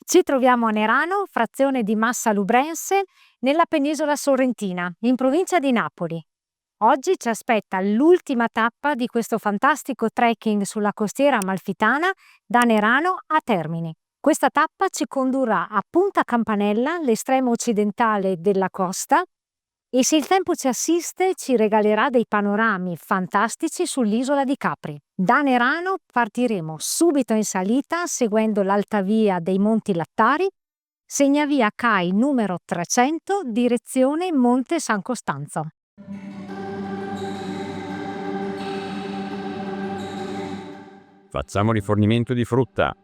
Ci troviamo a Nerano, frazione di Massa Lubrense, nella penisola sorrentina, in provincia di Napoli. Oggi ci aspetta l'ultima tappa di questo fantastico trekking sulla costiera amalfitana da Nerano a Termini. Questa tappa ci condurrà a Punta Campanella, l'estremo occidentale della costa, e se il tempo ci assiste ci regalerà dei panorami fantastici sull'isola di Capri. Da Nerano partiremo subito in salita seguendo l'altavia dei Monti Lattari, segnavia CAI numero 300, direzione Monte San Costanzo. Facciamo rifornimento di frutta.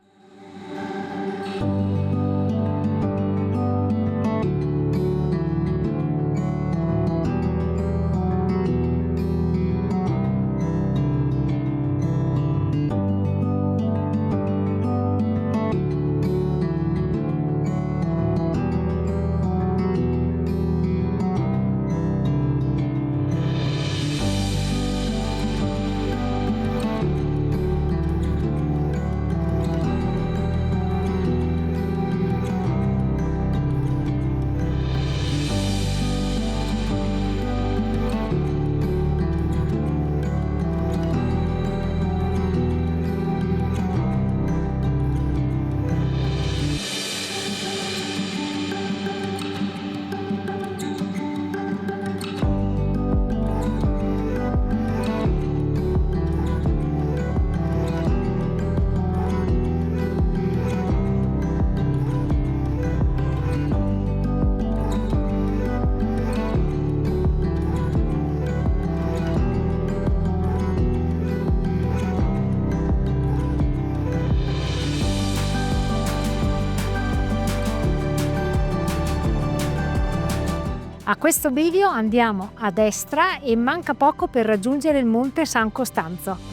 A questo bivio andiamo a destra e manca poco per raggiungere il Monte San Costanzo.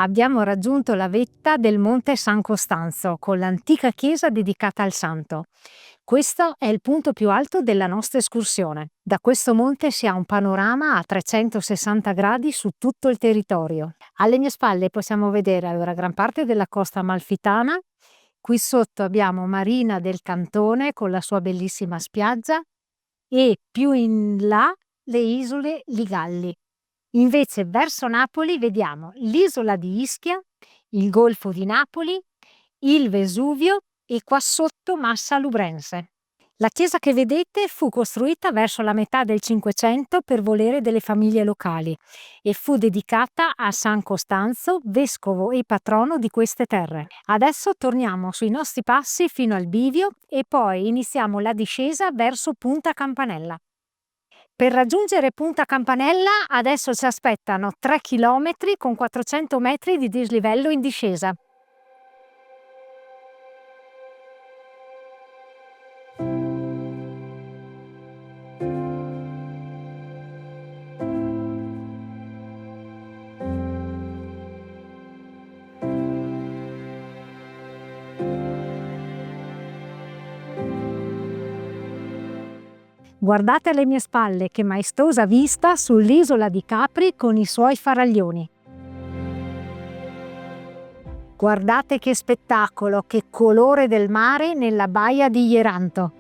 Abbiamo raggiunto la vetta del Monte San Costanzo con l'antica chiesa dedicata al santo. Questo è il punto più alto della nostra escursione. Da questo monte si ha un panorama a 360 gradi su tutto il territorio. Alle mie spalle possiamo vedere allora gran parte della costa amalfitana. Qui sotto abbiamo Marina del Cantone con la sua bellissima spiaggia e più in là le isole Ligalli. Invece verso Napoli vediamo l'isola di Ischia, il Golfo di Napoli, il Vesuvio e qua sotto Massa Lubrense. La chiesa che vedete fu costruita verso la metà del Cinquecento per volere delle famiglie locali e fu dedicata a San Costanzo, vescovo e patrono di queste terre. Adesso torniamo sui nostri passi fino al bivio e poi iniziamo la discesa verso Punta Campanella. Per raggiungere Punta Campanella adesso ci aspettano 3 chilometri con 400 metri di dislivello in discesa. Guardate alle mie spalle che maestosa vista sull'isola di Capri con i suoi faraglioni. Guardate che spettacolo, che colore del mare nella baia di Ieranto.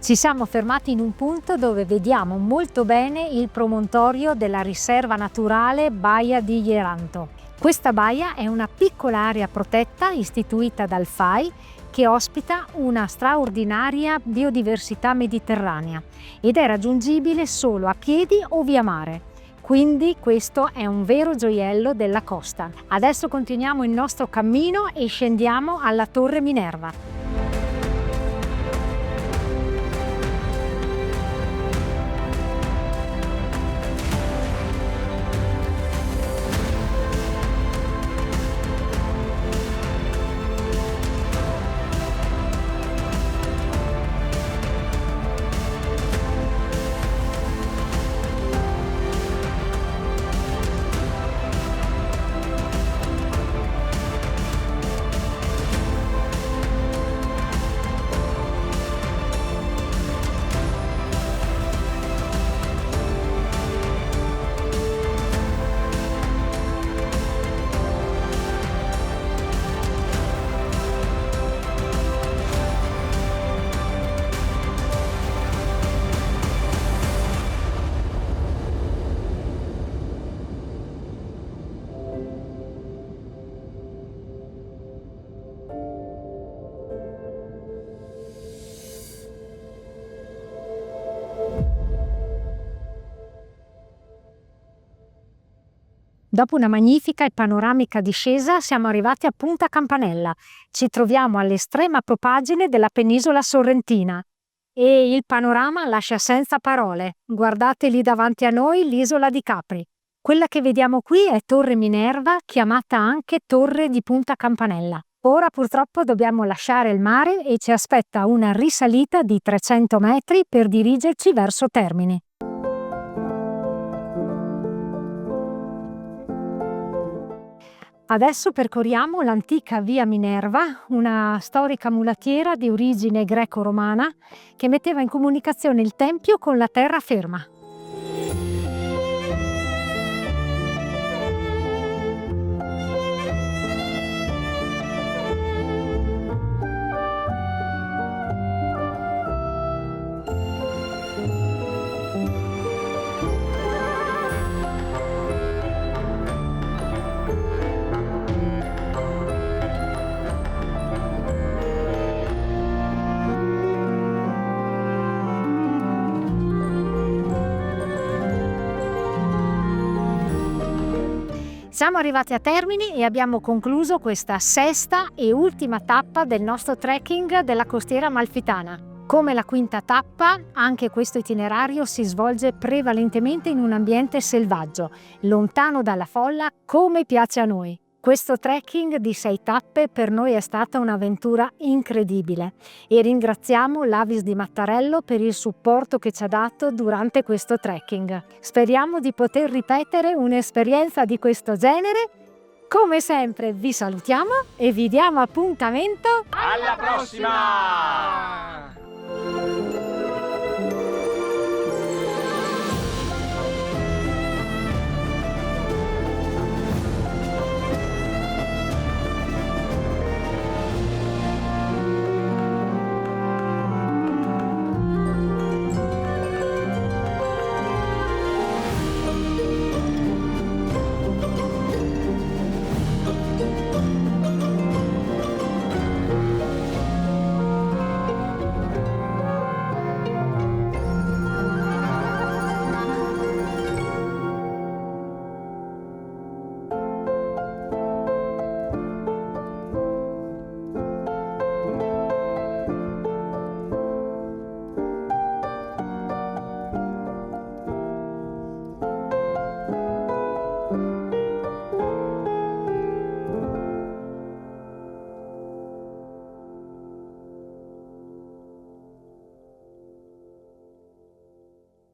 Ci siamo fermati in un punto dove vediamo molto bene il promontorio della riserva naturale Baia di Ieranto. Questa baia è una piccola area protetta istituita dal FAI che ospita una straordinaria biodiversità mediterranea ed è raggiungibile solo a piedi o via mare. Quindi questo è un vero gioiello della costa. Adesso continuiamo il nostro cammino e scendiamo alla Torre Minerva. Dopo una magnifica e panoramica discesa siamo arrivati a Punta Campanella. Ci troviamo all'estrema propaggine della penisola sorrentina e il panorama lascia senza parole. Guardate lì davanti a noi l'isola di Capri. Quella che vediamo qui è Torre Minerva, chiamata anche Torre di Punta Campanella. Ora purtroppo dobbiamo lasciare il mare e ci aspetta una risalita di 300 metri per dirigerci verso Termini. Adesso percorriamo l'antica via Minerva, una storica mulattiera di origine greco-romana che metteva in comunicazione il tempio con la terraferma. Siamo arrivati a Termini e abbiamo concluso questa sesta e ultima tappa del nostro trekking della costiera amalfitana. Come la quinta tappa, anche questo itinerario si svolge prevalentemente in un ambiente selvaggio, lontano dalla folla, come piace a noi. Questo trekking di 6 tappe per noi è stata un'avventura incredibile e ringraziamo l'Avis di Mattarello per il supporto che ci ha dato durante questo trekking. Speriamo di poter ripetere un'esperienza di questo genere. Come sempre vi salutiamo e vi diamo appuntamento Alla prossima!